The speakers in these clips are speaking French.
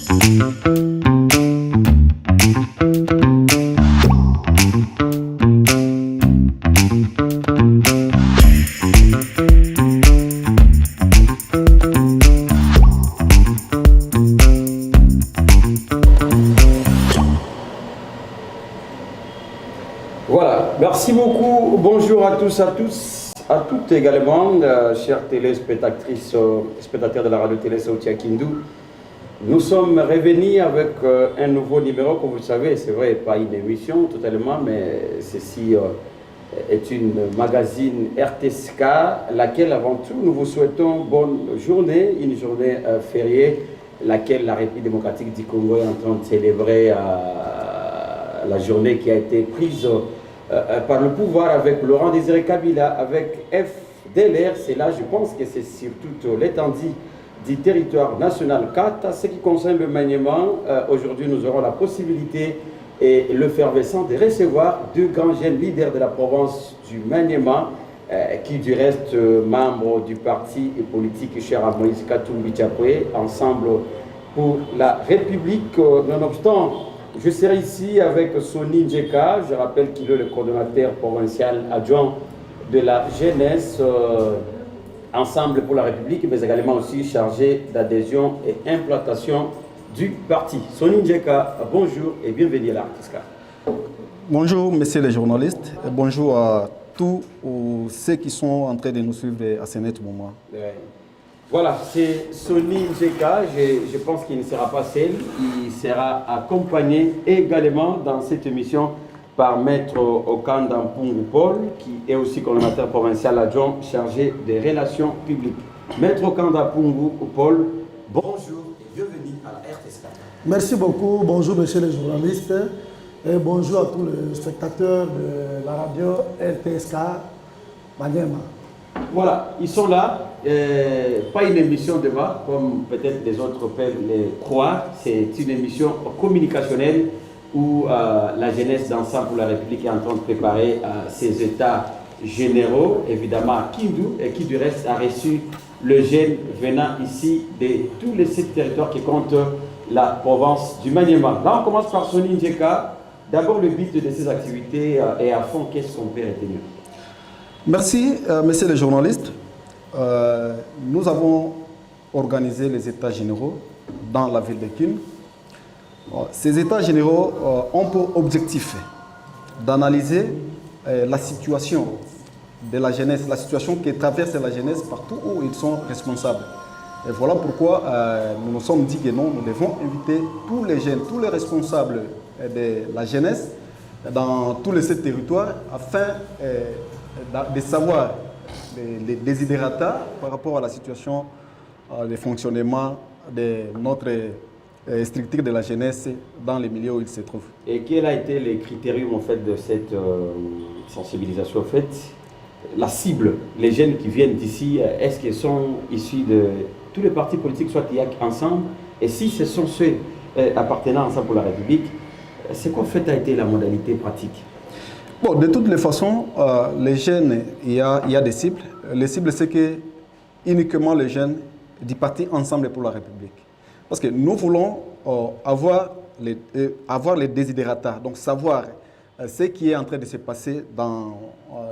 Voilà, merci beaucoup. Bonjour à tous, à toutes également, chers téléspectatrices, spectateurs de la radio-télé Sauti Kindu. Nous sommes revenus avec un nouveau numéro, comme vous le savez, c'est vrai, pas une émission totalement, mais ceci est une magazine RTSK, laquelle avant tout, nous vous souhaitons bonne journée, une journée fériée, laquelle la République démocratique du Congo est en train de célébrer la journée qui a été prise par le pouvoir avec Laurent Désiré Kabila, avec FDLR. C'est là, je pense que c'est sur toute l'étendue du territoire national 4. Ce qui concerne le maniement, aujourd'hui nous aurons la possibilité et l'effervescence de recevoir deux grands jeunes leaders de la province du Maniema, qui du reste membres du parti politique cher à Moïse Katumbi Tchapoué, ensemble pour la République. Nonobstant, je serai ici avec Sonny Njeka, je rappelle qu'il est le coordonnateur provincial adjoint de la jeunesse Ensemble pour la République, mais également aussi chargé d'adhésion et implantation du parti. Sonny Njeka, bonjour et bienvenue à l'Artisca. Bonjour messieurs les journalistes, et bonjour à tous ceux qui sont en train de nous suivre à ce net moment. Voilà, c'est Sonny Njeka, je pense qu'il ne sera pas seul, il sera accompagné également dans cette émission par Maître Okanda Mpungu Paul, qui est aussi coordonnateur provincial adjoint chargé des relations publiques. Maître Okanda Mpungu Paul, bonjour et bienvenue à la RTSK. Merci beaucoup, bonjour messieurs les journalistes et bonjour à tous les spectateurs de la radio RTSK Maniema. Voilà, ils sont là, pas une émission de débat comme peut-être les autres peuvent le croire, c'est une émission communicationnelle où la jeunesse d'Ensemble pour la République est en train de préparer ses états généraux, évidemment à Kindu, et qui du reste a reçu le jeune venant ici de tous les 7 territoires qui comptent la province du Maniema. Là on commence par Sonny Njeka. D'abord le but de ces activités et à fond, qu'est-ce qu'on peut retenir? Merci messieurs les journalistes. Nous avons organisé les états généraux dans la ville de Kindu. Ces états généraux ont pour objectif d'analyser la situation de la jeunesse, la situation qui traverse la jeunesse partout où ils sont responsables. Et voilà pourquoi nous nous sommes dit que non, nous devons inviter tous les jeunes, tous les responsables de la jeunesse dans tous les 7 territoires afin de savoir les désidérata par rapport à la situation de fonctionnement de notre structure de la jeunesse dans les milieux où il se trouve. Et quel a été les critériums en fait de cette sensibilisation? En fait, la cible, les jeunes qui viennent d'ici, est-ce qu'ils sont issus de tous les partis politiques, soit il y a ensemble, et si ce sont ceux appartenant ensemble pour la République, c'est quoi en fait a été la modalité pratique? Bon, de toutes les façons, les jeunes, il y a des cibles. Les cibles, c'est que uniquement les jeunes du parti Ensemble pour la République. Parce que nous voulons avoir les désidérata, donc savoir ce qui est en train de se passer dans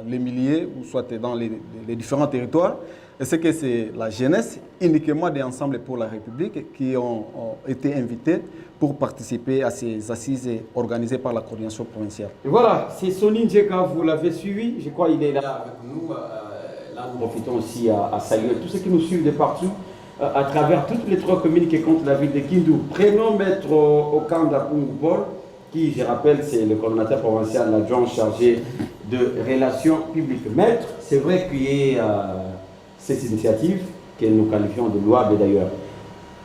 les milieux, ou soit dans les différents territoires. Et c'est que c'est la jeunesse uniquement d'Ensemble pour la République qui ont été invités pour participer à ces assises organisées par la coordination provinciale. Et voilà, c'est Sonny Njeka, vous l'avez suivi, je crois qu'il est là avec nous. Là, nous profitons aussi à saluer tous ceux qui nous suivent de partout, à travers toutes les 3 communes qui comptent la ville de Kindu. Prénom Maître Okanda Mpungu Paul, qui, je rappelle, c'est le coordonnateur provincial adjoint chargé de relations publiques. Maître, c'est vrai qu'il y a cette initiative que nous qualifions de louable d'ailleurs.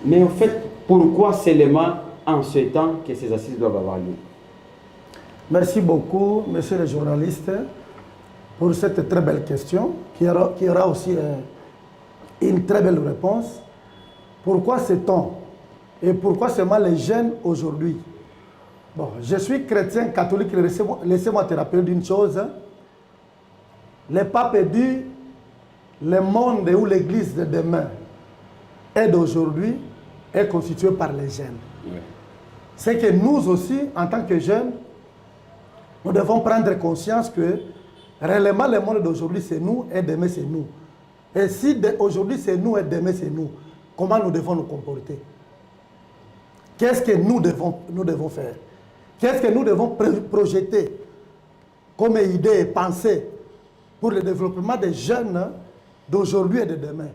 Mais en fait, pourquoi seulement en ce temps que ces assises doivent avoir lieu? Merci beaucoup, messieurs les journalistes, pour cette très belle question, qui aura aussi une très belle réponse. Pourquoi ce temps? Et pourquoi seulement les jeunes aujourd'hui? Bon, je suis chrétien catholique, laissez-moi te rappeler d'une chose. Le pape dit, le monde ou l'église de demain est d'aujourd'hui, est constitué par les jeunes. Oui. C'est que nous aussi, en tant que jeunes, nous devons prendre conscience que réellement le monde d'aujourd'hui c'est nous et demain c'est nous. Et si aujourd'hui c'est nous et demain c'est nous, comment nous devons nous comporter? Qu'est-ce que nous devons faire? Qu'est-ce que nous devons projeter comme idée et pensée pour le développement des jeunes d'aujourd'hui et de demain?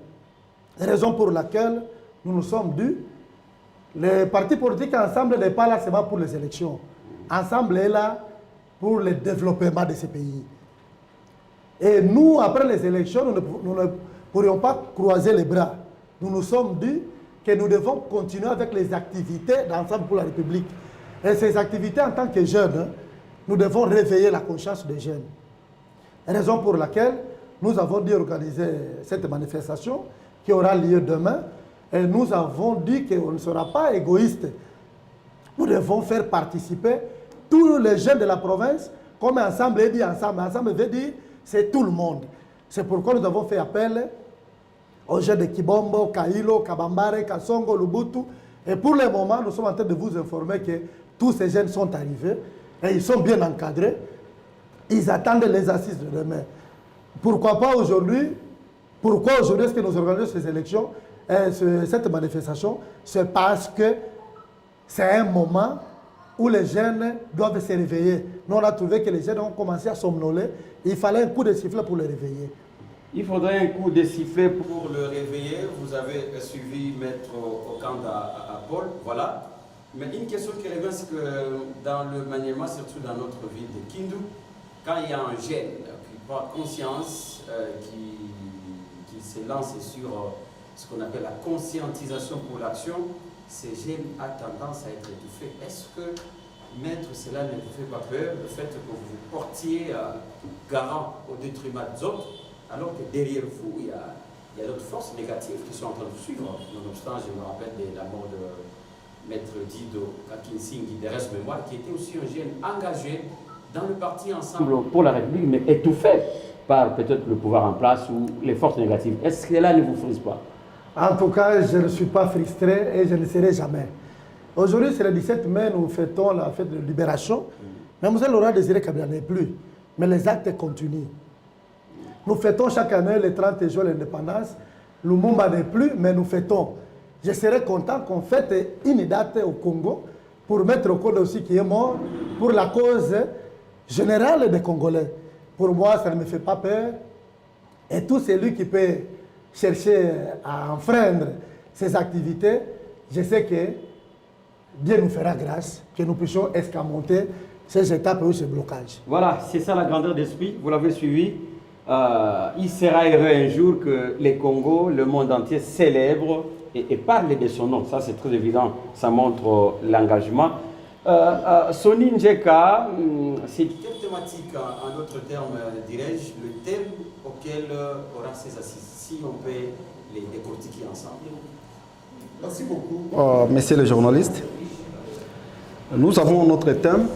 Raison pour laquelle nous nous sommes dus. Les partis politiques ensemble n'est pas là seulement pour les élections. Ensemble est là pour le développement de ces pays. Et nous, après les élections, nous ne pourrions pas croiser les bras. Nous nous sommes dit que nous devons continuer avec les activités d'ensemble pour la République. Et ces activités, en tant que jeunes, nous devons réveiller la conscience des jeunes. Raison pour laquelle nous avons dû organiser cette manifestation qui aura lieu demain. Et nous avons dit qu'on ne sera pas égoïste. Nous devons faire participer tous les jeunes de la province, comme ensemble est dit ensemble. Ensemble veut dire c'est tout le monde. C'est pourquoi nous avons fait appel aux jeunes de Kibombo, Kailo, Kabambare, Kasongo, Lubutu. Et pour le moment, nous sommes en train de vous informer que tous ces jeunes sont arrivés et ils sont bien encadrés. Ils attendent les assises de demain. Pourquoi pas aujourd'hui? Pourquoi aujourd'hui est-ce que nous organisons ces élections et cette manifestation? C'est parce que c'est un moment où les jeunes doivent se réveiller. Nous, on a trouvé que les jeunes ont commencé à somnoler. Il fallait un coup de sifflet pour les réveiller. Il faudrait un coup de sifflet pour le réveiller. Vous avez suivi Maître Okanda à Paul, voilà. Mais une question qui revient, c'est que dans le maniement, surtout dans notre ville de Kindu, quand il y a un jeune qui prend conscience, qui se lance sur ce qu'on appelle la conscientisation pour l'action, ces jeunes ont tendance à être étouffés. Est-ce que, Maître, cela ne vous fait pas peur, le fait que vous vous portiez garant au détriment des autres, alors que derrière vous, il y a d'autres forces négatives qui sont en train de vous suivre. Nonobstant, je me rappelle de la mort de Maître Dido Kakinsingi, de reste mémoire, qui était aussi un jeune engagé dans le parti Ensemble pour la République, mais étouffé par peut-être le pouvoir en place ou les forces négatives. Est-ce que cela ne vous frise pas? En tout cas, je ne suis pas frustré et je ne serai jamais. Aujourd'hui, c'est le 17 mai, nous fêtons la fête de libération. Mademoiselle Laura Désiré Kabila n'est plus, mais les actes continuent. Nous fêtons chaque année le 30 juin l'indépendance. Lumumba n'est plus, mais nous fêtons. Je serais content qu'on fête une date au Congo pour mettre au code aussi qui est mort pour la cause générale des Congolais. Pour moi, ça ne me fait pas peur. Et tout celui qui peut chercher à enfreindre ces activités, je sais que Dieu nous fera grâce, que nous puissions escamoter ces étapes ou ces blocages. Voilà, c'est ça la grandeur d'esprit, vous l'avez suivi. Il sera heureux un jour que les Congos, le monde entier célèbre et parle de son nom. Ça, c'est très évident, ça montre l'engagement. Soni Njeka, c'est quelle thématique, en d'autres termes, dirais-je, le thème auquel aura ces assises, si on peut les décortiquer ensemble? Merci beaucoup, messieurs les journalistes. Nous avons notre thème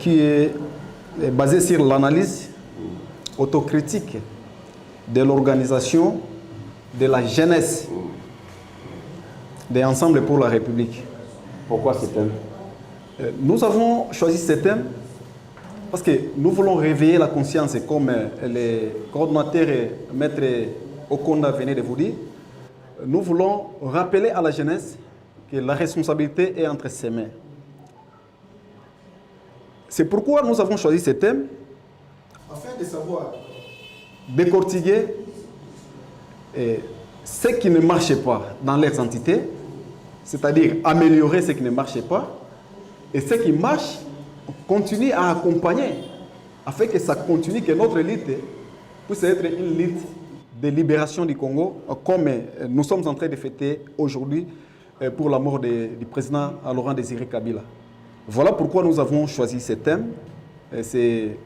qui est basé sur l'analyse autocritique de l'organisation de la jeunesse des Ensemble pour la République. Pourquoi ce thème? Nous avons choisi ce thème parce que nous voulons réveiller la conscience, comme les coordonnateurs et Maître Okonda venaient de vous dire. Nous voulons rappeler à la jeunesse que la responsabilité est entre ses mains. C'est pourquoi nous avons choisi ce thème, afin de savoir décortiquer ce qui ne marche pas dans leurs entités, c'est-à-dire améliorer ce qui ne marche pas, et ce qui marche, continue à accompagner, afin que ça continue, que notre lutte puisse être une lutte de libération du Congo, comme nous sommes en train de fêter aujourd'hui pour la mort du président Laurent Désiré Kabila. Voilà pourquoi nous avons choisi ce thème, c'est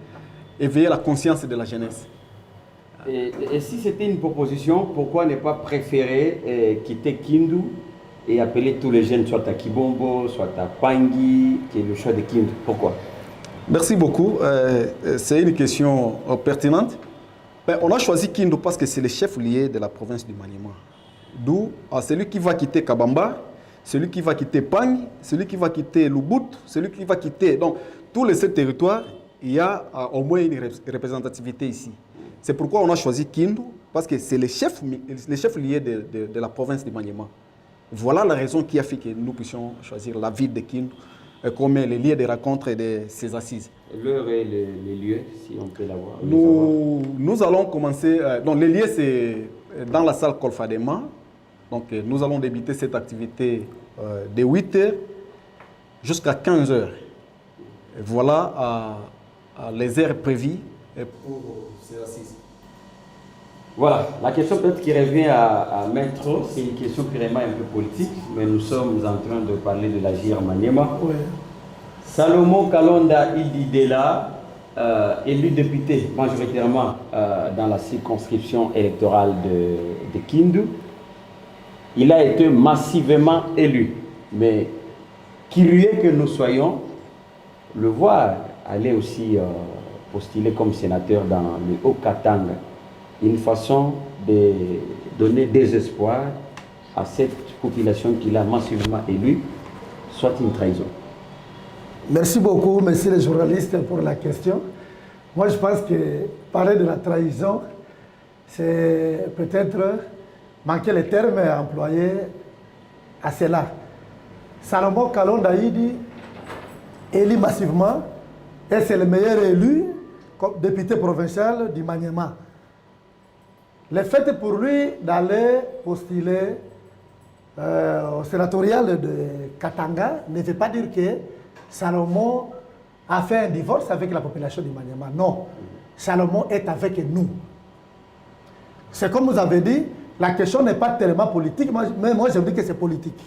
éveiller la conscience de la jeunesse. Et si c'était une proposition, pourquoi ne pas préférer quitter Kindu et appeler tous les jeunes, soit à Kibombo, soit à Pangui, qui est le choix de Kindu? Pourquoi? Merci beaucoup. C'est une question pertinente. On a choisi Kindu parce que c'est le chef-lieu de la province du Maniema. D'où celui qui va quitter Kabamba, celui qui va quitter Pang, celui qui va quitter Lubut, celui qui va quitter... Donc, tous les 7 territoires, il y a au moins une représentativité ici. C'est pourquoi on a choisi Kindu, parce que c'est les chefs liés de la province de Maniema. Voilà la raison qui a fait que nous puissions choisir la ville de Kindu comme les lieux de rencontre et de ces assises. L'heure et les lieux, si on peut l'avoir. Nous allons commencer... donc, les lieux, c'est dans la salle Kolfadema. Donc, nous allons débuter cette activité de 8h jusqu'à 15h. Voilà les heures prévues pour ces assises. Voilà, la question peut-être qui revient à Maître, c'est une question vraiment un peu politique, mais nous sommes en train de parler de la JR Maniema. Oui. Salomon Kalonda Ididela, élu député majoritairement dans la circonscription électorale de Kindu, il a été massivement élu. Mais curieux que nous soyons, le voir aller aussi postuler comme sénateur dans le Haut-Katanga, une façon de donner des espoirs à cette population qu'il a massivement élue, soit une trahison. Merci beaucoup, messieurs les journalistes, pour la question. Moi, je pense que parler de la trahison, c'est peut-être manquer les termes employés à cela. Salomon Kalonda Idi, élu massivement, et c'est le meilleur élu comme député provincial du Maniema. Le fait pour lui d'aller postuler au sénatorial de Katanga ne veut pas dire que Salomon a fait un divorce avec la population du Maniema. Non, Salomon est avec nous. C'est comme vous avez dit, la question n'est pas tellement politique, mais moi je dis que c'est politique.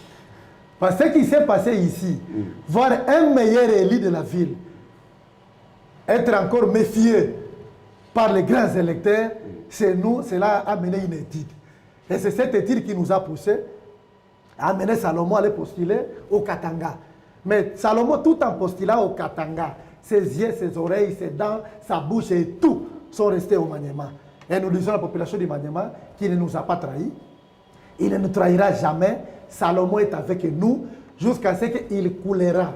Parce que ce qui s'est passé ici, voir un meilleur élu de la ville être encore méfié par les grands électeurs, c'est nous, cela a amené une étude. Et c'est cette étude qui nous a poussé à amener Salomon à aller postuler au Katanga. Mais Salomon, tout en postulant au Katanga, ses yeux, ses oreilles, ses dents, sa bouche et tout sont restés au Maniema. Et nous disons à la population du Maniema qu'il ne nous a pas trahis. Il ne nous trahira jamais. Salomon est avec nous jusqu'à ce qu'il coulera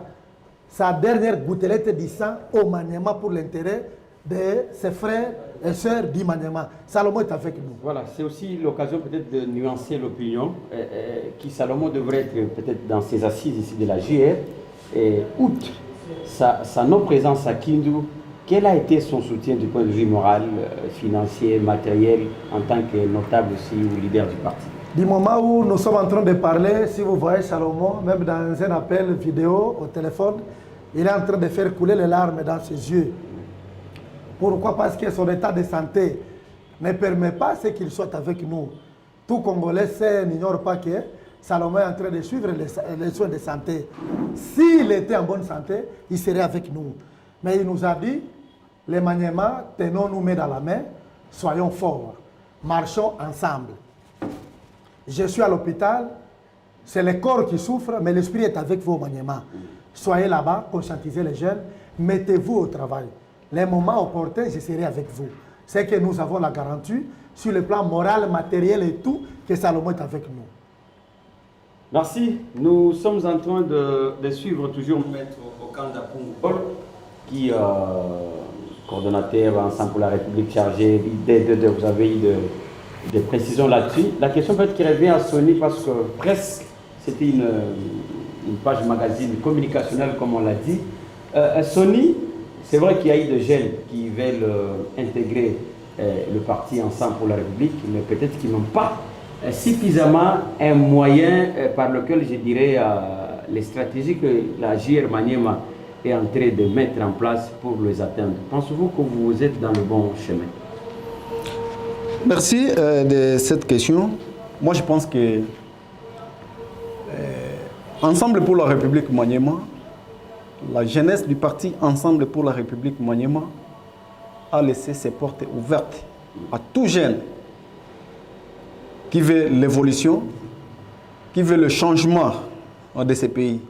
sa dernière gouttelette de sang au Maniema pour l'intérêt de ses frères et sœurs du Maniema. Salomon est avec nous. Voilà, c'est aussi l'occasion peut-être de nuancer l'opinion qui Salomon devrait être peut-être dans ses assises ici de la JR. Et outre sa non-présence à Kindu, quel a été son soutien du point de vue moral, financier, matériel, en tant que notable aussi ou leader du parti? Du moment où nous sommes en train de parler, si vous voyez Salomon, même dans un appel vidéo au téléphone, il est en train de faire couler les larmes dans ses yeux. Pourquoi? Parce que son état de santé ne permet pas ce qu'il soit avec nous. Tout Congolais n'ignore pas que Salomon est en train de suivre les soins de santé. S'il était en bonne santé, il serait avec nous. Mais il nous a dit, les Maniema, tenons-nous main dans la main, soyons forts, marchons ensemble. Je suis à l'hôpital, c'est le corps qui souffre, mais l'esprit est avec vous au Maniema. Soyez là-bas, conscientisez les jeunes, mettez-vous au travail. Les moments opportuns, je serai avec vous. C'est que nous avons la garantie, sur le plan moral, matériel et tout, que Salomon est avec nous. Merci. Nous sommes en train de suivre toujours Maître Okanda Paul, qui coordonnateur Ensemble pour la République chargé. Vous avez eu des précisions là-dessus. La question peut-être qui revient à Sony parce que presque c'était une page magazine communicationnelle comme on l'a dit. Sony, c'est vrai qu'il y a eu des jeunes qui veulent intégrer le parti Ensemble pour la République, mais peut-être qu'ils n'ont pas suffisamment un moyen par lequel je dirais les stratégies que la JR Maniema est en train de mettre en place pour les atteindre. Pensez-vous que vous êtes dans le bon chemin? Merci de cette question. Moi, je pense que Ensemble pour la République Maniema, la jeunesse du parti Ensemble pour la République Maniema a laissé ses portes ouvertes à tout jeune qui veut l'évolution, qui veut le changement de ces pays.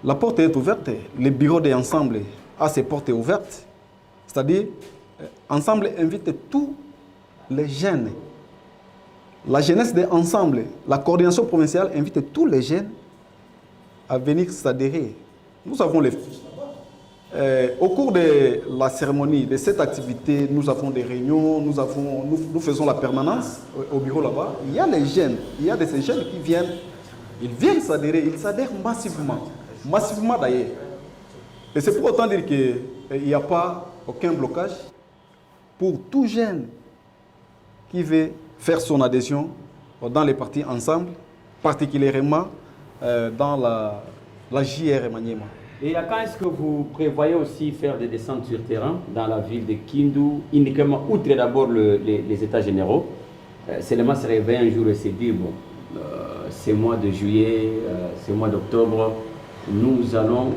La porte est ouverte, le bureau d'Ensemble a ses portes ouvertes, c'est-à-dire Ensemble invite tous les jeunes La jeunesse d'ensemble, la coordination provinciale invite tous les jeunes à venir s'adhérer. Nous avons les fiches là-bas. Au cours de la cérémonie, de cette activité, nous avons des réunions, nous faisons la permanence au bureau là-bas. Il y a les jeunes, il y a de ces jeunes qui viennent s'adhérer, ils s'adhèrent massivement d'ailleurs. Et c'est pour autant dire qu'il n'y a pas aucun blocage pour tout jeune qui veut faire son adhésion dans les partis ensemble, particulièrement dans la JR Maniema. Et à quand est-ce que vous prévoyez aussi faire des descentes sur terrain dans la ville de Kindu, uniquement outre d'abord les états généraux, seulement se réveiller un jour et se dire, bon, c'est mois de juillet, c'est mois d'octobre, nous allons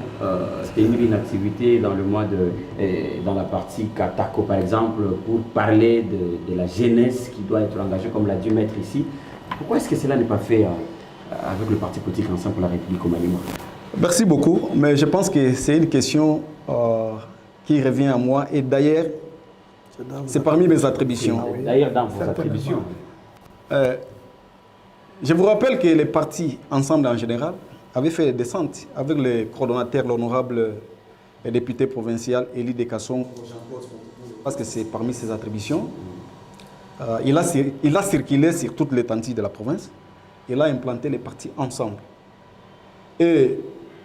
tenir une activité dans le mois dans la partie Katako par exemple, pour parler de la jeunesse qui doit être engagée, comme l'a dit Maître ici. Pourquoi est-ce que cela n'est pas fait avec le parti politique Ensemble pour la République au Mali? Merci beaucoup, mais je pense que c'est une question qui revient à moi et d'ailleurs, c'est parmi mes attributions. Ah oui. D'ailleurs, dans vos attributions. Je vous rappelle que les partis Ensemble en général avaient fait des descentes avec le coordonnateur, l'honorable député provincial Élie Descassons, parce que c'est parmi ses attributions. Il a circulé sur toute l'étendue de la province. Il a implanté les partis Ensemble. Et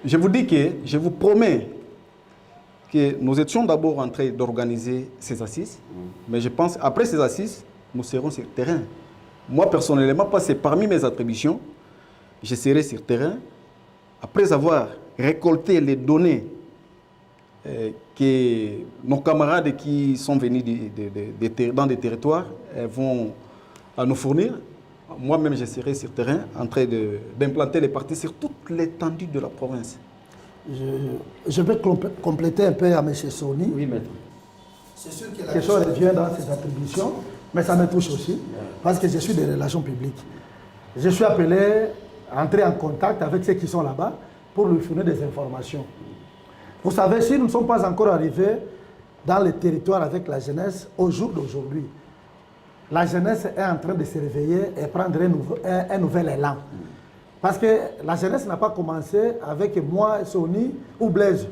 je vous dis que, je vous promets que nous étions d'abord en train d'organiser ces assises, mais je pense après ces assises, nous serons sur le terrain. Moi, personnellement, c'est parmi mes attributions, je serai sur le terrain, après avoir récolté les données que nos camarades qui sont venus dans des territoires vont nous fournir. Moi-même, je serai sur le terrain en train d'implanter les partis sur toute l'étendue de la province. Je vais compléter un peu à M. Soni. Oui, maître. C'est sûr que la question revient dans ses attributions, mais ça me touche aussi, parce que je suis des relations publiques. Je suis appelé à entrer en contact avec ceux qui sont là-bas pour lui fournir des informations. Vous savez, si nous ne sommes pas encore arrivés dans les territoires avec la jeunesse au jour d'aujourd'hui, la jeunesse est en train de se réveiller et prendre un nouvel élan. Parce que la jeunesse n'a pas commencé avec moi, Soni ou Blaise.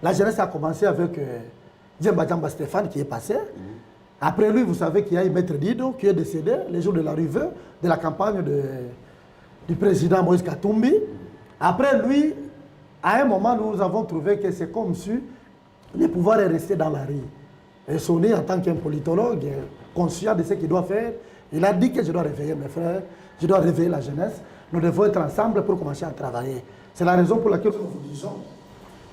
La jeunesse a commencé avec Djemba Djamba Stéphane qui est passé. Après lui, vous savez qu'il y a eu Maître Dido qui est décédé le jour de l'arrivée de la campagne du président Moïse Katumbi. Après lui, à un moment, nous avons trouvé que c'est comme si le pouvoir est resté dans la rue. Et Soni, en tant qu'un politologue, conscient de ce qu'il doit faire, il a dit que je dois réveiller mes frères, je dois réveiller la jeunesse. Nous devons être ensemble pour commencer à travailler. C'est la raison pour laquelle nous vous disons,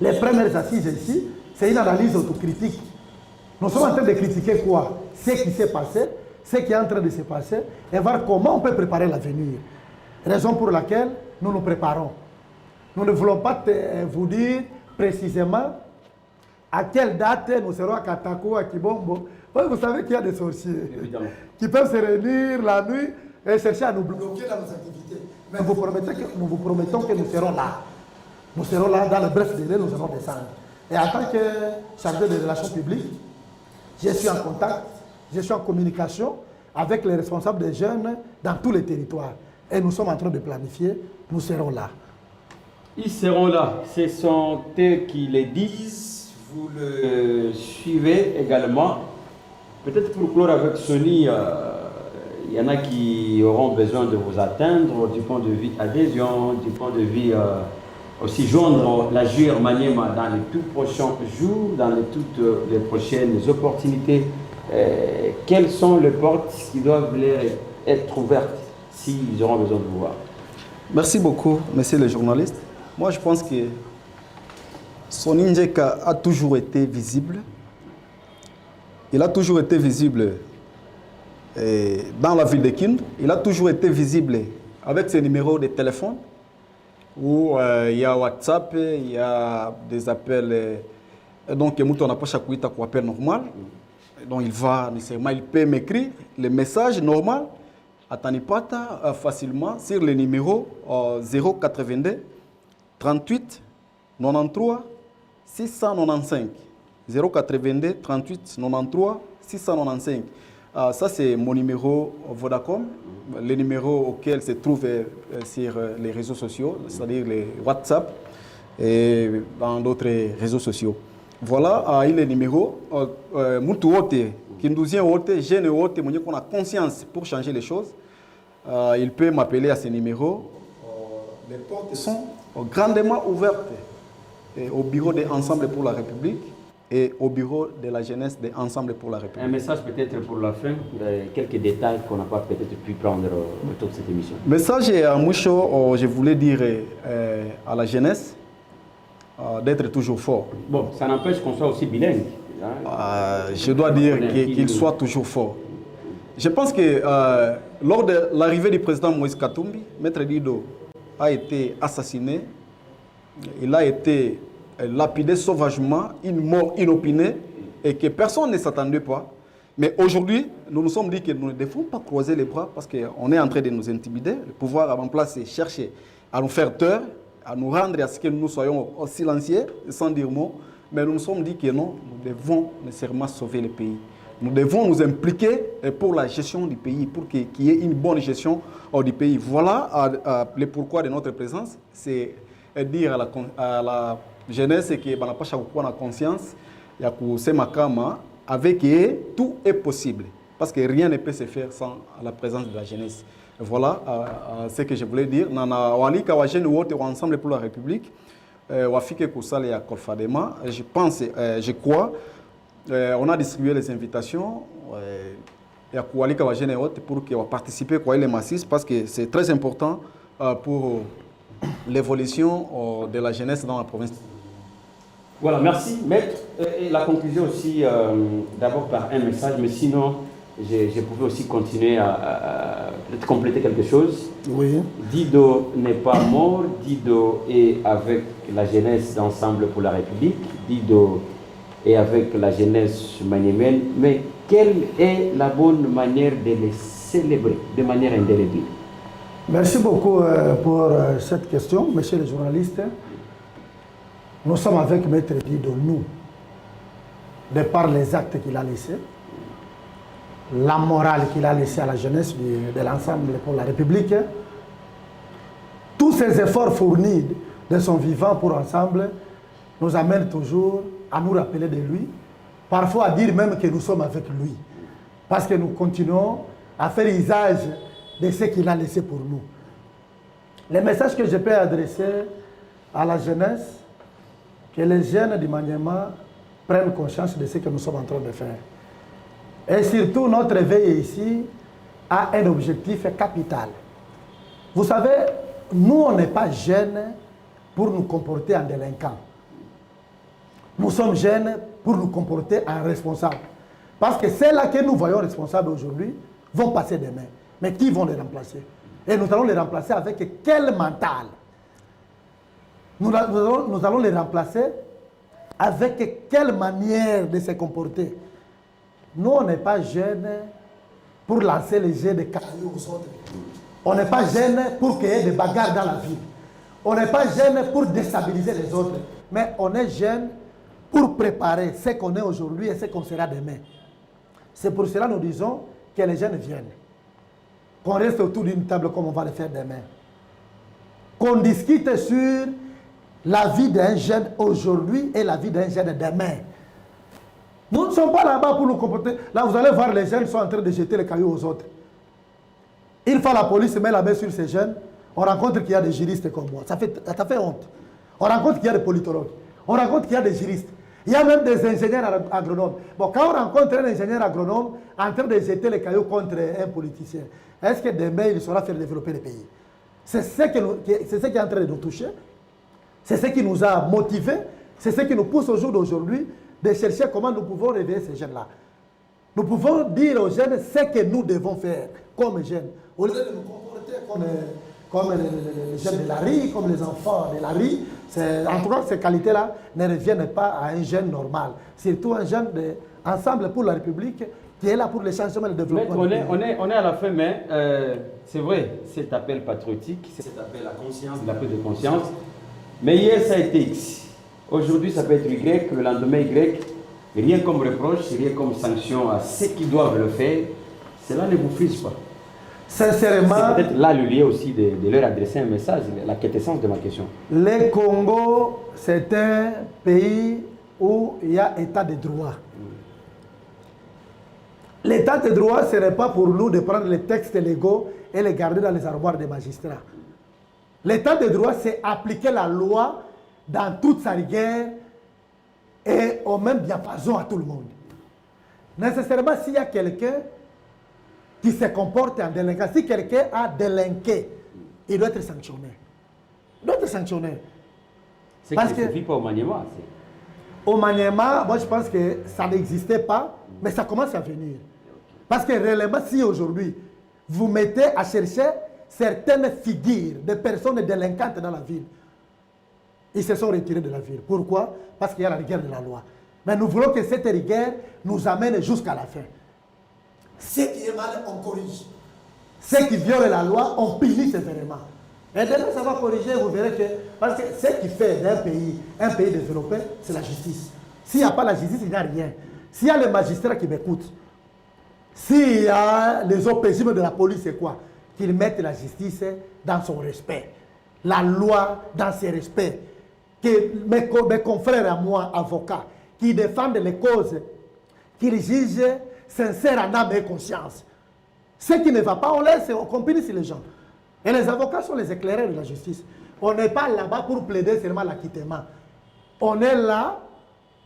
les premières assises ici, c'est une analyse autocritique. Nous sommes en train de critiquer quoi? Ce qui s'est passé, ce qui est en train de se passer, et voir comment on peut préparer l'avenir. Raison pour laquelle nous nous préparons. Nous ne voulons pas vous dire précisément à quelle date nous serons à Katako, à Kibombo. Vous savez qu'il y a des sorciers qui peuvent se réunir la nuit et chercher à nous bloquer dans nos activités. Mais nous vous promettons que nous serons là. Nous serons là dans le bref délai, nous allons descendre. Et en tant que chargé des relations publiques, je suis en contact, je suis en communication avec les responsables des jeunes dans tous les territoires. Et nous sommes en train de planifier, nous serons là. Ils seront là. Ce sont eux qui les disent. Vous le suivez également. Peut-être pour clore avec Soni, il y en a qui auront besoin de vous atteindre du point de vue adhésion, du point de vue aussi joindre la JR Maniema dans les tout prochains jours, dans toutes les prochaines opportunités. Quelles sont les portes qui doivent leur être ouvertes s'ils auront besoin de vous voir? Merci beaucoup, monsieur le journaliste. Moi, je pense que Soni Njeka a toujours été visible. Il a toujours été visible dans la ville de Kindu. Il a toujours été visible avec ses numéros de téléphone où il y a WhatsApp, il y a des appels. Donc, on n'a pas chaque appel normal. Donc, il peut m'écrire les messages normaux à Tanipata facilement sur le numéro 082 38 93 695. 082 38 93 695. Ça, c'est mon numéro Vodacom, le numéro auquel se trouve sur les réseaux sociaux, c'est-à-dire les WhatsApp et dans d'autres réseaux sociaux. Voilà, il est numéro. Moutou Ote, Kindouzien Ote, Jeune Ote, qu'on a conscience pour changer les choses. Il peut m'appeler à ce numéro. Les portes sont grandement ouvertes au bureau de Ensemble pour la République et au bureau de la jeunesse de Ensemble pour la République. Un message peut-être pour la fin, quelques détails qu'on n'a pas peut-être pu prendre autour de cette émission. Message à Moucho, je voulais dire à la jeunesse d'être toujours fort. Bon, ça n'empêche qu'on soit aussi bilingue. Je dois dire qu'il soit toujours fort. Je pense que lors de l'arrivée du président Moïse Katumbi, Maître Dido a été assassiné. Il a été lapidé sauvagement, une mort inopinée et que personne ne s'attendait pas. Mais aujourd'hui, nous nous sommes dit que nous ne devons pas croiser les bras parce qu'on est en train de nous intimider. Le pouvoir en place c'est chercher à nous faire peur, à nous rendre à ce que nous soyons silencieux, sans dire mot. Mais nous nous sommes dit que non, nous devons nécessairement sauver le pays. Nous devons nous impliquer pour la gestion du pays, pour qu'il y ait une bonne gestion du pays. Voilà le pourquoi de notre présence. C'est dire à la jeunesse que n'a pas chaque conscience, il y a avec eux, tout est possible. Parce que rien ne peut se faire sans la présence de la jeunesse. Voilà ce que je voulais dire. Ensemble pour la République. Je pense, je crois, on a distribué les invitations pour participer à les massifs parce que c'est très important pour l'évolution de la jeunesse dans la province. Voilà, merci, maître. Et la conclusion aussi, d'abord par un message, mais sinon, je pouvais aussi continuer à compléter quelque chose. Oui. Dido n'est pas mort, Dido est avec la jeunesse d'Ensemble pour la République, Dido est avec la jeunesse maniémienne, mais quelle est la bonne manière de les célébrer de manière indélébile? Merci beaucoup pour cette question, monsieur le journaliste. Nous sommes avec Maître Dido, nous, de par les actes qu'il a laissés, la morale qu'il a laissée à la jeunesse de l'Ensemble pour la République, tous ces efforts fournis de son vivant pour Ensemble nous amènent toujours à nous rappeler de lui, parfois à dire même que nous sommes avec lui, parce que nous continuons à faire usage de ce qu'il a laissé pour nous. Le message que je peux adresser à la jeunesse, que les jeunes du Maniema prennent conscience de ce que nous sommes en train de faire. Et surtout, notre veille ici a un objectif capital. Vous savez, nous, on n'est pas jeunes pour nous comporter en délinquants. Nous sommes jeunes pour nous comporter en responsables. Parce que ceux-là que nous voyons responsables aujourd'hui vont passer demain. Mais qui vont les remplacer? Et nous allons les remplacer avec quel mental? Nous allons les remplacer avec quelle manière de se comporter? Nous, on n'est pas jeunes pour lancer les jets de cailloux aux autres. On n'est pas jeunes pour qu'il y ait des bagarres dans la ville. On n'est pas jeunes pour déstabiliser les autres. Mais on est jeunes pour préparer ce qu'on est aujourd'hui et ce qu'on sera demain. C'est pour cela que nous disons que les jeunes viennent. Qu'on reste autour d'une table comme on va le faire demain. Qu'on discute sur la vie d'un jeune aujourd'hui et la vie d'un jeune demain. Nous ne sommes pas là-bas pour nous comporter. Là, vous allez voir, les jeunes sont en train de jeter les cailloux aux autres. Une fois la police met la main sur ces jeunes, on rencontre qu'il y a des juristes comme moi. Ça fait honte. On rencontre qu'il y a des politologues. On rencontre qu'il y a des juristes. Il y a même des ingénieurs agronomes. Bon, quand on rencontre un ingénieur agronome en train de jeter les cailloux contre un politicien, est-ce que demain, il saura faire développer le pays? C'est ce qui est en train de nous toucher. C'est ce qui nous a motivés. C'est ce qui nous pousse au jour d'aujourd'hui de chercher comment nous pouvons réveiller ces jeunes-là. Nous pouvons dire aux jeunes ce que nous devons faire comme jeunes. Au lieu de nous comporter comme les jeunes de la rue, comme les enfants de la rue, en tout cas, ces qualités-là ne reviennent pas à un jeune normal. Surtout un jeune Ensemble pour la République qui est là pour le changement et le développement. Mais on est à la fin, mais c'est vrai, cet appel patriotique, cet appel à la conscience, la prise de conscience. Mais hier, ça a été X. Aujourd'hui, ça peut être Y, le lendemain Y. Rien comme reproche, rien comme sanction à ceux qui doivent le faire. Cela ne vous frise pas? Sincèrement, c'est peut-être là le lieu aussi de leur adresser un message, la quintessence de ma question. Le Congo, c'est un pays où il y a état de droit. L'état de droit, ce n'est pas pour nous de prendre les textes légaux et les garder dans les armoires des magistrats. L'état de droit, c'est appliquer la loi dans toute sa rigueur et au même diapason à tout le monde. Nécessairement, s'il y a quelqu'un qui se comporte en délinquant, si quelqu'un a délinqué, il doit être sanctionné. Il doit être sanctionné. C'est qu'il ne suffit pas au Maniema. Au Maniema, moi je pense que ça n'existait pas, mais ça commence à venir. Parce que réellement, si aujourd'hui, vous mettez à chercher certaines figures de personnes délinquantes dans la ville, ils se sont retirés de la ville. Pourquoi? Parce qu'il y a la rigueur de la loi. Mais nous voulons que cette rigueur nous amène jusqu'à la fin. Ce qui est mal, on corrige. Ce qui viole la loi, on punit sévèrement. Et demain, ça va corriger, vous verrez que... Parce que ce qui fait d'un pays, un pays développé, c'est la justice. S'il n'y a pas la justice, il n'y a rien. S'il y a les magistrats qui m'écoutent, s'il y a les OPJ de la police, c'est quoi? Qu'ils mettent la justice dans son respect. La loi dans ses respects. Que mes confrères à moi, avocats, qui défendent les causes, qu'ils jugent sincères en âme et conscience. Ce qui ne va pas, on laisse, on compinise les gens. Et les avocats sont les éclaireurs de la justice. On n'est pas là-bas pour plaider seulement l'acquittement. On est là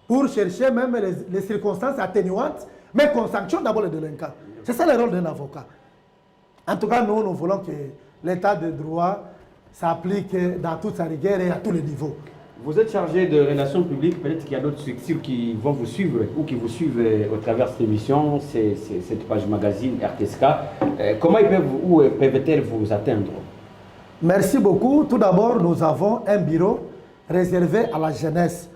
pour chercher même les circonstances atténuantes, mais qu'on sanctionne d'abord les délinquants. C'est ça le rôle d'un avocat. En tout cas, nous voulons que l'état de droit s'applique dans toute sa rigueur et à tous les niveaux. Vous êtes chargé de relations publiques, peut-être qu'il y a d'autres structures qui vont vous suivre ou qui vous suivent au travers de cette émission, cette page magazine RTSK. Comment peuvent-elles vous atteindre? Merci beaucoup. Tout d'abord, nous avons un bureau réservé à la jeunesse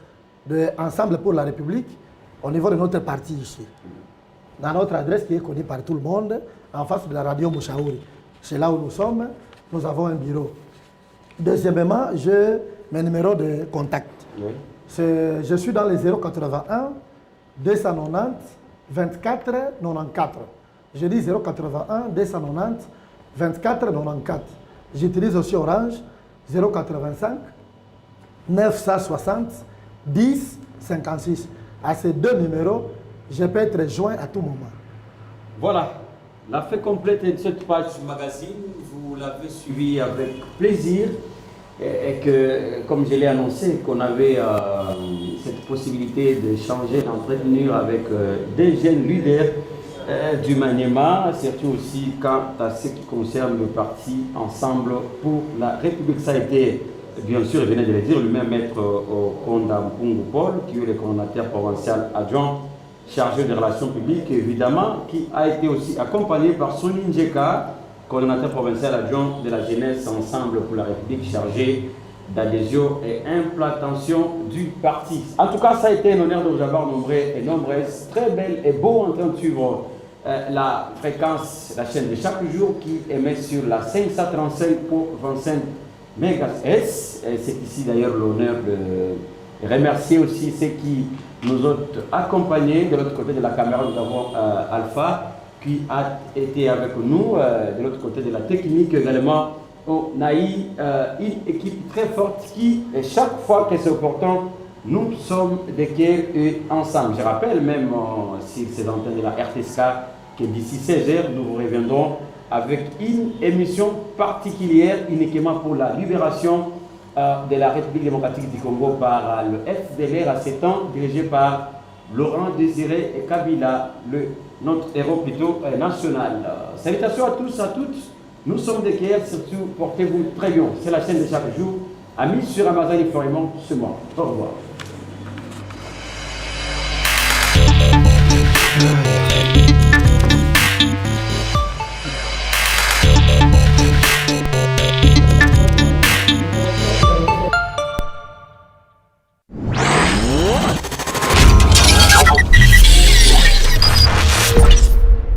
de Ensemble pour la République au niveau de notre parti ici. Dans notre adresse qui est connue par tout le monde, en face de la radio Mouchaouri. C'est là où nous sommes, nous avons un bureau. Deuxièmement, mes numéros de contact. Oui. Je suis dans les 081 290 24 94. Je dis 081 290 24 94. J'utilise aussi Orange 085 960 10 56. À ces deux numéros, je peux être joint à tout moment. Voilà, la fait complète de cette page magazine, vous l'avez suivi avec plaisir. Et que, comme je l'ai annoncé, qu'on avait cette possibilité de changer, d'entretenir avec des jeunes leaders du Maniema, surtout aussi quant à ce qui concerne le parti Ensemble pour la République. Ça a été, bien sûr, je venais de le dire, lui-même maître Konda Mpungu Paul, qui est le coordonnateur provincial adjoint chargé des relations publiques, évidemment, qui a été aussi accompagné par Soni Njeka, coordonnateur provincial adjoint de la jeunesse Ensemble pour la République, chargé d'adhésion et implantation du parti. En tout cas, ça a été un honneur de vous avoir nombreux et nombreuses, très belle et beau en train de suivre la fréquence, la chaîne de chaque jour qui émet sur la 535.25 MHz. C'est ici d'ailleurs l'honneur de remercier aussi ceux qui nous ont accompagnés. De l'autre côté de la caméra, nous avons Alpha, qui a été avec nous, de l'autre côté de la technique également. On a eu une équipe très forte qui, chaque fois que c'est opportun, nous sommes de cœur et ensemble. Je rappelle même, si c'est l'antenne de la RTSK, que d'ici 16h, nous vous reviendrons avec une émission particulière uniquement pour la libération de la République démocratique du Congo par le FDLR à 7 ans, dirigé par Laurent Désiré et Kabila, notre héros plutôt national. Salutations à tous, à toutes. Nous sommes des cœurs, surtout portez-vous très bien. C'est la chaîne de chaque jour. Amis sur Amazon Informement, ce mois. Au revoir.